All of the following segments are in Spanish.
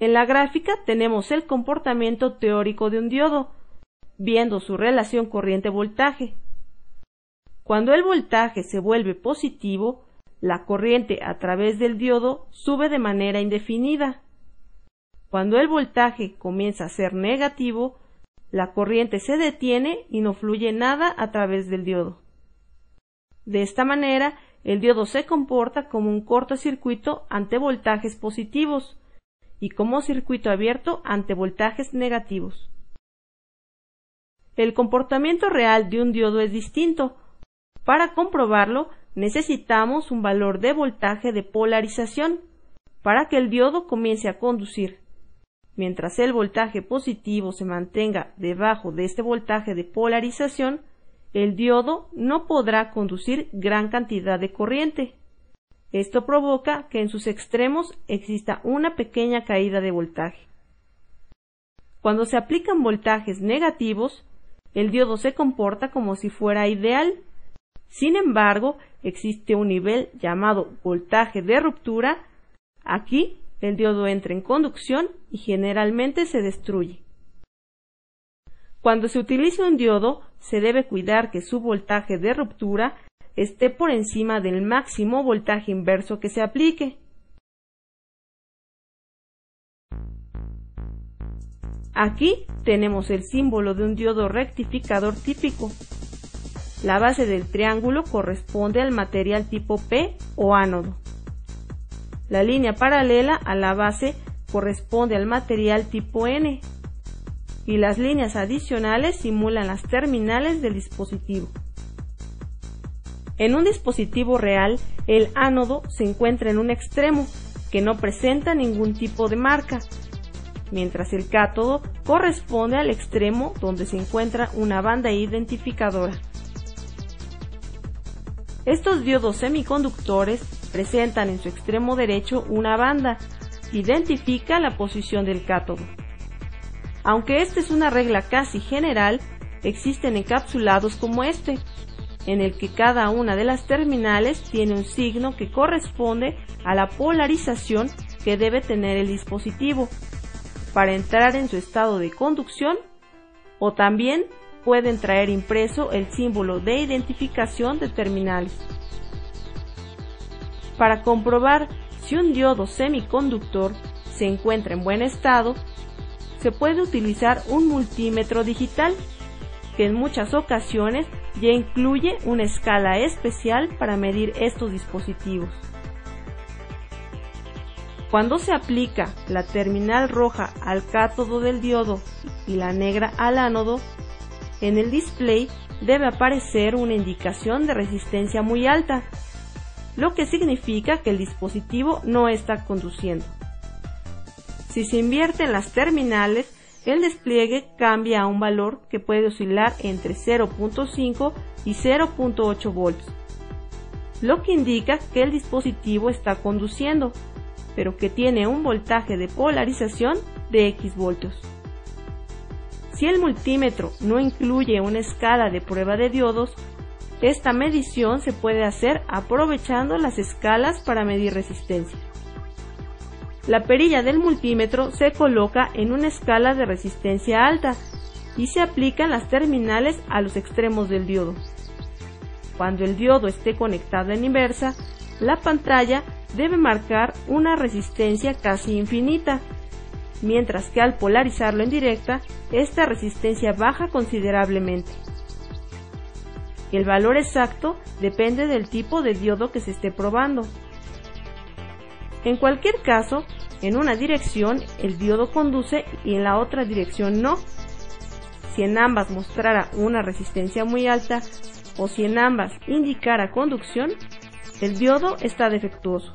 En la gráfica tenemos el comportamiento teórico de un diodo, viendo su relación corriente-voltaje. Cuando el voltaje se vuelve positivo, la corriente a través del diodo sube de manera indefinida. Cuando el voltaje comienza a ser negativo, la corriente se detiene y no fluye nada a través del diodo. De esta manera, el diodo se comporta como un cortocircuito ante voltajes positivos y como circuito abierto ante voltajes negativos. El comportamiento real de un diodo es distinto. Para comprobarlo, necesitamos un valor de voltaje de polarización para que el diodo comience a conducir. Mientras el voltaje positivo se mantenga debajo de este voltaje de polarización, el diodo no podrá conducir gran cantidad de corriente. Esto provoca que en sus extremos exista una pequeña caída de voltaje. Cuando se aplican voltajes negativos, el diodo se comporta como si fuera ideal. Sin embargo, existe un nivel llamado voltaje de ruptura. Aquí, el diodo entra en conducción y generalmente se destruye. Cuando se utiliza un diodo, se debe cuidar que su voltaje de ruptura esté por encima del máximo voltaje inverso que se aplique. Aquí tenemos el símbolo de un diodo rectificador típico. La base del triángulo corresponde al material tipo P o ánodo. La línea paralela a la base corresponde al material tipo N y las líneas adicionales simulan las terminales del dispositivo. En un dispositivo real, el ánodo se encuentra en un extremo que no presenta ningún tipo de marca, mientras el cátodo corresponde al extremo donde se encuentra una banda identificadora. Estos diodos semiconductores presentan en su extremo derecho una banda que identifica la posición del cátodo. Aunque esta es una regla casi general, existen encapsulados como este, en el que cada una de las terminales tiene un signo que corresponde a la polarización que debe tener el dispositivo para entrar en su estado de conducción, o también pueden traer impreso el símbolo de identificación de terminales. Para comprobar si un diodo semiconductor se encuentra en buen estado, se puede utilizar un multímetro digital, que en muchas ocasiones ya incluye una escala especial para medir estos dispositivos. Cuando se aplica la terminal roja al cátodo del diodo y la negra al ánodo, en el display debe aparecer una indicación de resistencia muy alta, lo que significa que el dispositivo no está conduciendo. Si se invierten las terminales, el despliegue cambia a un valor que puede oscilar entre 0.5 y 0.8 volts, lo que indica que el dispositivo está conduciendo, pero que tiene un voltaje de polarización de X voltios. Si el multímetro no incluye una escala de prueba de diodos, esta medición se puede hacer aprovechando las escalas para medir resistencia. La perilla del multímetro se coloca en una escala de resistencia alta y se aplican las terminales a los extremos del diodo. Cuando el diodo esté conectado en inversa, la pantalla debe marcar una resistencia casi infinita, mientras que al polarizarlo en directa, esta resistencia baja considerablemente. El valor exacto depende del tipo de diodo que se esté probando. En cualquier caso, en una dirección el diodo conduce y en la otra dirección no. Si en ambas mostrara una resistencia muy alta o si en ambas indicara conducción, el diodo está defectuoso.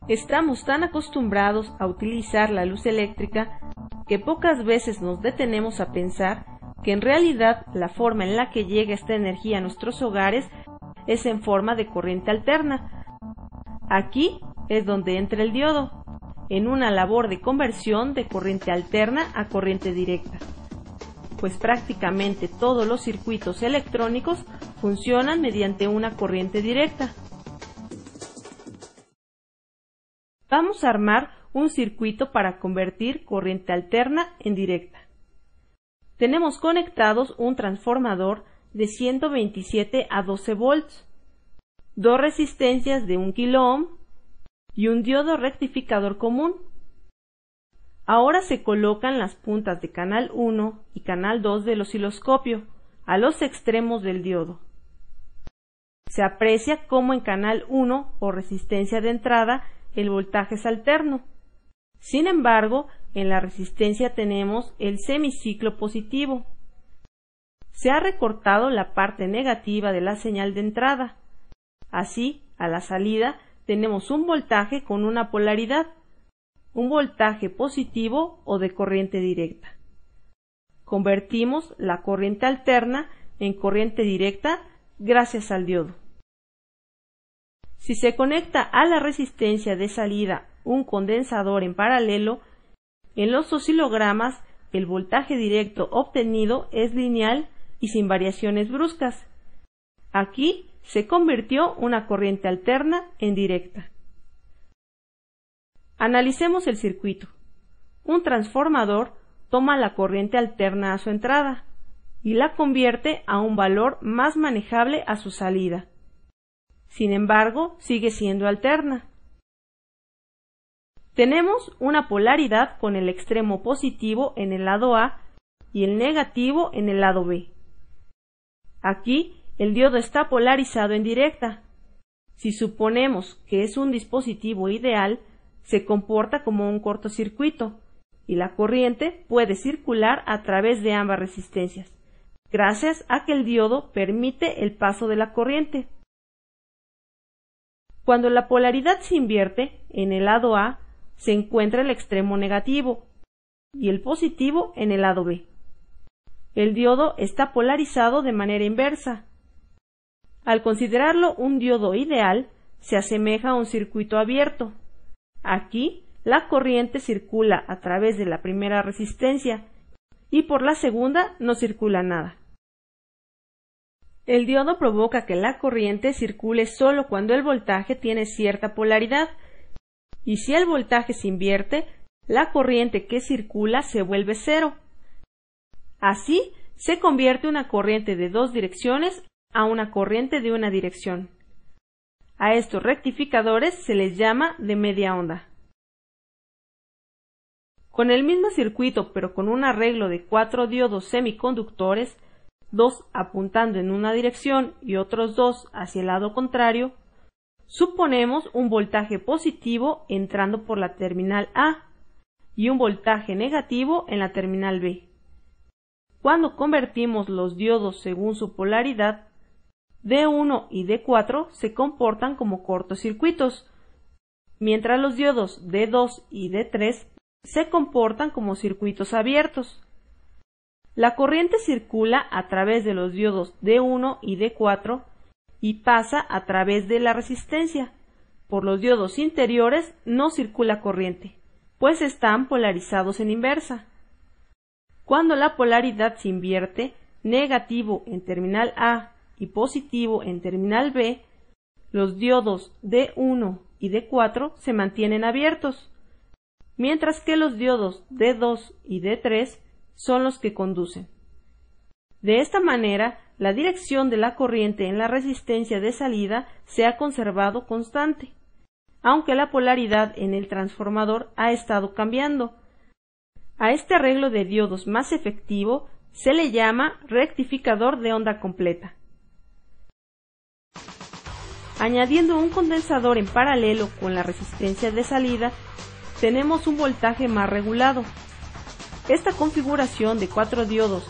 Estamos tan acostumbrados a utilizar la luz eléctrica que pocas veces nos detenemos a pensar que en realidad la forma en la que llega esta energía a nuestros hogares es en forma de corriente alterna. Aquí es donde entra el diodo, en una labor de conversión de corriente alterna a corriente directa, pues prácticamente todos los circuitos electrónicos funcionan mediante una corriente directa. Vamos a armar un circuito para convertir corriente alterna en directa. Tenemos conectados un transformador de 127 a 12 volts, dos resistencias de 1 kΩ y un diodo rectificador común. Ahora se colocan las puntas de canal 1 y canal 2 del osciloscopio a los extremos del diodo. Se aprecia cómo en canal 1 o resistencia de entrada el voltaje es alterno. Sin embargo, en la resistencia tenemos el semiciclo positivo. Se ha recortado la parte negativa de la señal de entrada. Así, a la salida tenemos un voltaje con una polaridad, un voltaje positivo o de corriente directa. Convertimos la corriente alterna en corriente directa gracias al diodo. Si se conecta a la resistencia de salida un condensador en paralelo, en los oscilogramas el voltaje directo obtenido es lineal y sin variaciones bruscas. Aquí se convirtió una corriente alterna en directa. Analicemos el circuito. Un transformador toma la corriente alterna a su entrada y la convierte a un valor más manejable a su salida. Sin embargo, sigue siendo alterna. Tenemos una polaridad con el extremo positivo en el lado A y el negativo en el lado B. Aquí el diodo está polarizado en directa. Si suponemos que es un dispositivo ideal, se comporta como un cortocircuito y la corriente puede circular a través de ambas resistencias, gracias a que el diodo permite el paso de la corriente. Cuando la polaridad se invierte, en el lado A se encuentra el extremo negativo y el positivo en el lado B. El diodo está polarizado de manera inversa. Al considerarlo un diodo ideal, se asemeja a un circuito abierto. Aquí, la corriente circula a través de la primera resistencia y por la segunda no circula nada. El diodo provoca que la corriente circule solo cuando el voltaje tiene cierta polaridad, y si el voltaje se invierte, la corriente que circula se vuelve cero. Así, se convierte una corriente de dos direcciones a una corriente de una dirección. A estos rectificadores se les llama de media onda. Con el mismo circuito pero con un arreglo de 4 diodos semiconductores, 2 apuntando en una dirección y otros 2 hacia el lado contrario, suponemos un voltaje positivo entrando por la terminal A y un voltaje negativo en la terminal B. Cuando convertimos los diodos según su polaridad, D1 y D4 se comportan como cortocircuitos, mientras los diodos D2 y D3 se comportan como circuitos abiertos. La corriente circula a través de los diodos D1 y D4 y pasa a través de la resistencia. Por los diodos interiores no circula corriente, pues están polarizados en inversa. Cuando la polaridad se invierte, negativo en terminal A y positivo en terminal B, los diodos D1 y D4 se mantienen abiertos, mientras que los diodos D2 y D3 son los que conducen. De esta manera, la dirección de la corriente en la resistencia de salida se ha conservado constante, aunque la polaridad en el transformador ha estado cambiando. A este arreglo de diodos más efectivo se le llama rectificador de onda completa. Añadiendo un condensador en paralelo con la resistencia de salida, tenemos un voltaje más regulado. Esta configuración de 4 diodos